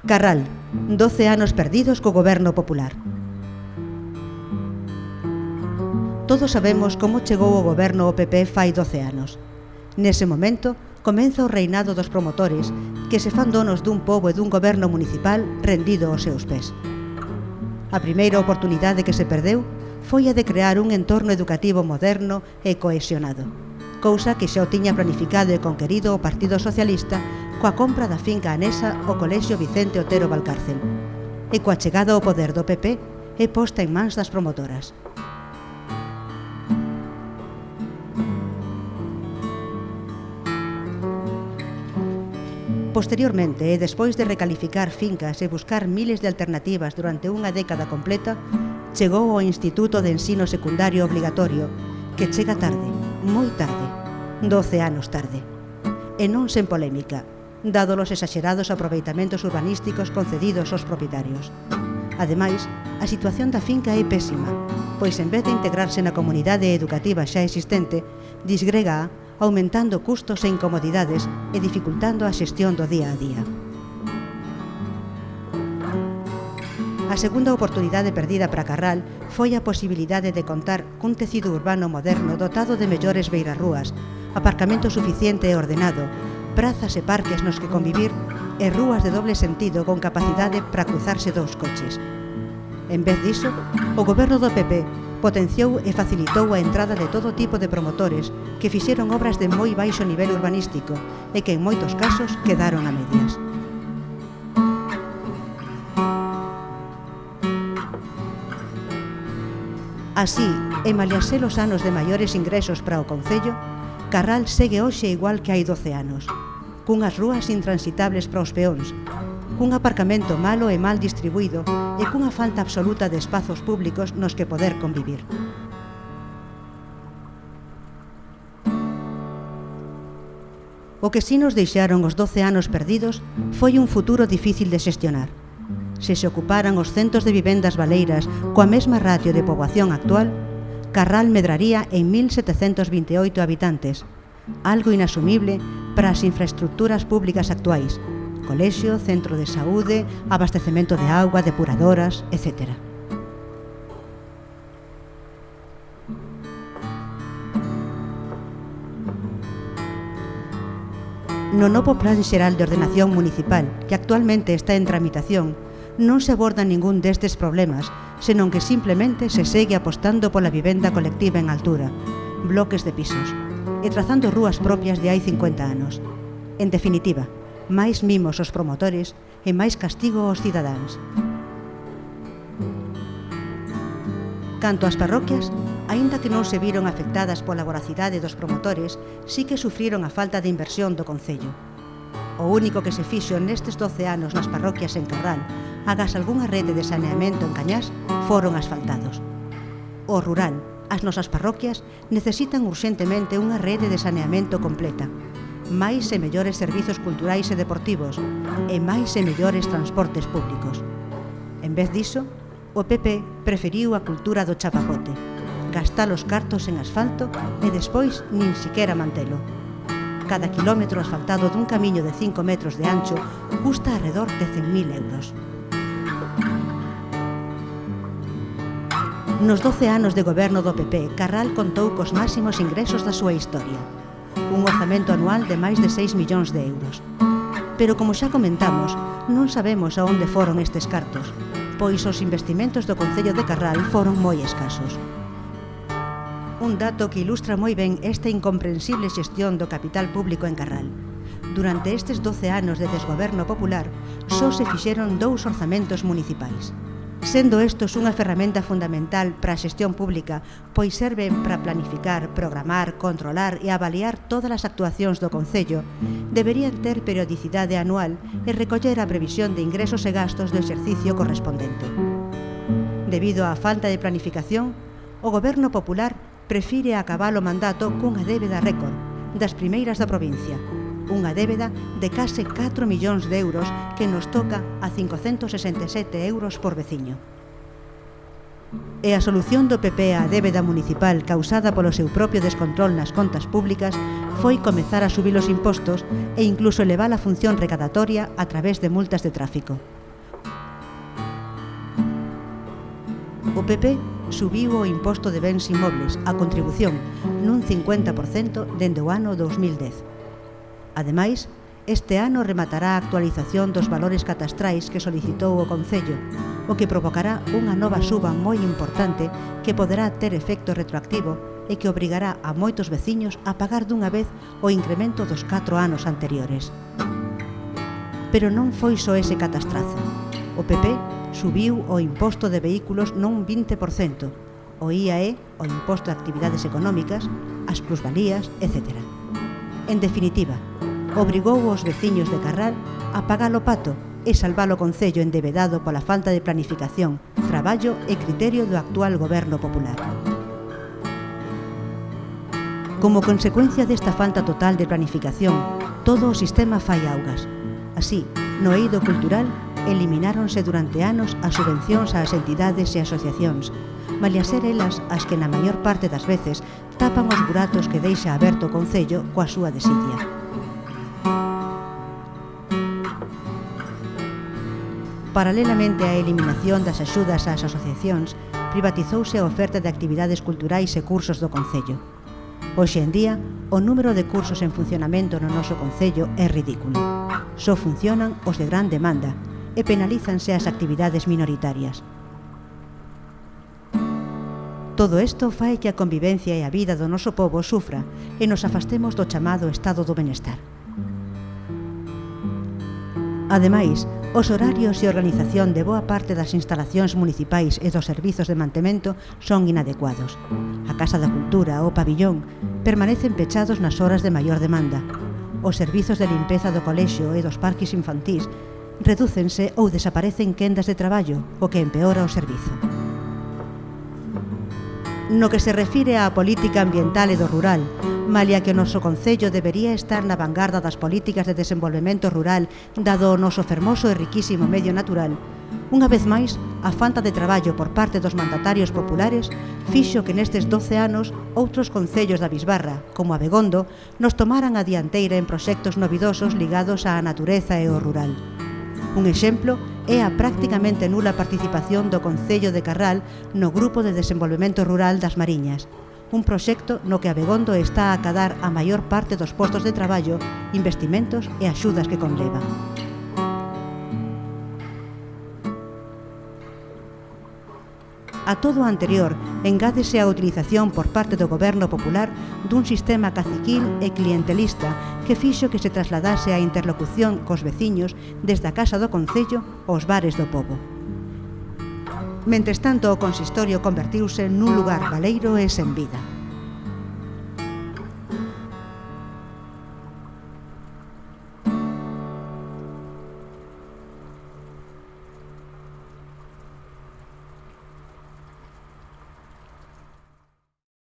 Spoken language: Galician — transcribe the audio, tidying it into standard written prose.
Carral, 12 anos perdidos co goberno popular. Todos sabemos como chegou o goberno ao PP fai 12 anos. Nese momento, comeza o reinado dos promotores, que se fan donos dun pobo e dun goberno municipal rendido aos seus pés. A primeira oportunidade que se perdeu foi a de crear un entorno educativo moderno e cohesionado, cousa que xa o tiña planificado e conquerido o Partido Socialista coa compra da finca anexa ao Colexio Vicente Otero Valcárcel, e coa chegada ao poder do PP e posta en mans das promotoras. Posteriormente, e despois de recalificar fincas e buscar miles de alternativas durante unha década completa, chegou ao Instituto de Ensino Secundario Obligatorio, que chega tarde, moi tarde, 12 anos tarde. E non sen polémica, dado os exaxerados aproveitamentos urbanísticos concedidos aos propietarios. Ademais, a situación da finca é pésima, pois en vez de integrarse na comunidade educativa xa existente, disgrega aumentando custos e incomodidades e dificultando a xestión do día a día. A segunda oportunidade perdida para Carral foi a posibilidade de contar cun tecido urbano moderno dotado de mellores beirarrúas, aparcamento suficiente e ordenado, prazas e parques nos que convivir e rúas de doble sentido con capacidade para cruzarse dous coches. En vez diso, o goberno do PP potenciou e facilitou a entrada de todo tipo de promotores que fixeron obras de moi baixo nivel urbanístico e que en moitos casos quedaron a medias. Así, e malia ser os anos de maiores ingresos para o concello, Carral segue hoxe igual que hai 12 anos, cunhas rúas intransitables para os peóns, cun aparcamento malo e mal distribuído e cunha falta absoluta de espazos públicos nos que poder convivir. O que si nos deixaron os 12 anos perdidos foi un futuro difícil de xestionar. Se se ocuparan os centos de vivendas baleiras coa mesma ratio de poboación actual, Carral medraría en 1728 habitantes, algo inasumible para as infraestructuras públicas actuais, colexio, centro de saúde, abastecemento de auga, depuradoras, etc. No novo Plan Xeral de Ordenación Municipal, que actualmente está en tramitación, non se aborda ningún destes problemas, senón que simplemente se segue apostando pola vivenda colectiva en altura, bloques de pisos, e trazando rúas propias de hai 50 anos. En definitiva, máis mimos aos promotores e máis castigo aos cidadáns. Canto ás parroquias, aínda que non se viron afectadas pola voracidade dos promotores, sí que sufriron a falta de inversión do concello. O único que se fixo nestes 12 anos nas parroquias en Carral, agas algunha rede de saneamento en Cañás, foron asfaltados. O rural, as nosas parroquias, necesitan urxentemente unha rede de saneamento completa, máis e mellores servizos culturais e deportivos, e máis e mellores transportes públicos. En vez diso, o PP preferiu a cultura do chapapote, gastar os cartos en asfalto e despois nin siquera mantelo. Cada kilómetro asfaltado dun camiño de 5 metros de ancho custa arredor de 100.000 euros. Nos 12 anos de goberno do PP, Carral contou cos máximos ingresos da súa historia, un orzamento anual de máis de 6 millóns de euros. Pero, como xa comentamos, non sabemos a onde foron estes cartos, pois os investimentos do Concello de Carral foron moi escasos. Un dato que ilustra moi ben esta incomprensible xestión do capital público en Carral. Durante estes 12 anos de desgoberno popular, só se fixeron 2 orzamentos municipais. Sendo estos unha ferramenta fundamental para a xestión pública, pois serven para planificar, programar, controlar e avaliar todas as actuacións do Concello, deberían ter periodicidade anual e recoller a previsión de ingresos e gastos do exercicio correspondente. Debido á falta de planificación, o Goberno Popular prefire acabar o mandato cunha débeda récord, das primeiras da provincia, unha débeda de case 4 millóns de euros que nos toca a 567 euros por veciño. E a solución do PP á débeda municipal causada polo seu propio descontrol nas contas públicas foi comezar a subir os impostos e incluso elevar a función recadatoria a través de multas de tráfico. O PP subiu o imposto de bens inmobles, a contribución, nun 50% dende o ano 2010. Ademais, este ano rematará a actualización dos valores catastrais que solicitou o Concello, o que provocará unha nova suba moi importante que poderá ter efecto retroactivo e que obrigará a moitos veciños a pagar dunha vez o incremento dos 4 anos anteriores. Pero non foi só ese catastrazo. O PP subiu o imposto de vehículos nun 20%, o IAE, o imposto de actividades económicas, as plusvalías, etc. En definitiva, obrigou os veciños de Carral a pagar o pato e salvar o Concello endevedado pola falta de planificación, traballo e criterio do actual goberno popular. Como consecuencia desta falta total de planificación, todo o sistema fai augas. Así, no eido cultural, elimináronse durante anos as subvencións ás entidades e asociacións, malia ser elas as que na maior parte das veces tapan os buratos que deixa aberto o Concello coa súa desidia. Paralelamente á eliminación das axudas ás asociacións, privatizouse a oferta de actividades culturais e cursos do Concello. Hoxe en día, o número de cursos en funcionamento no noso Concello é ridículo. Só funcionan os de gran demanda e penalízanse as actividades minoritarias. Todo isto fai que a convivencia e a vida do noso pobo sufra e nos afastemos do chamado estado do benestar. Ademais, os horarios e organización de boa parte das instalacións municipais e dos servizos de mantemento son inadecuados. A Casa da Cultura ou o Pabillón permanecen pechados nas horas de maior demanda. Os servizos de limpeza do colexio e dos parques infantís redúcense ou desaparecen quendas de traballo, o que empeora o servizo. No que se refire á política ambiental e do rural, malia que o noso Concello debería estar na vanguarda das políticas de desenvolvemento rural dado o noso fermoso e riquísimo medio natural, unha vez máis, a falta de traballo por parte dos mandatarios populares fixo que nestes 12 anos outros concellos da Bisbarra, como Abegondo, nos tomaran a dianteira en proxectos novidosos ligados á natureza e ao rural. Un exemplo é a prácticamente nula participación do Concello de Carral no Grupo de Desenvolvemento Rural das Mariñas, un proxecto no que Abegondo está a acadar a maior parte dos postos de traballo, investimentos e axudas que conleva. A todo o anterior, engádese a utilización por parte do Goberno Popular dun sistema caciquil e clientelista que fixo que se trasladase a interlocución cos veciños desde a Casa do Concello aos bares do pobo. Mentres tanto, o consistorio convertiuse nun lugar baleiro e sen vida.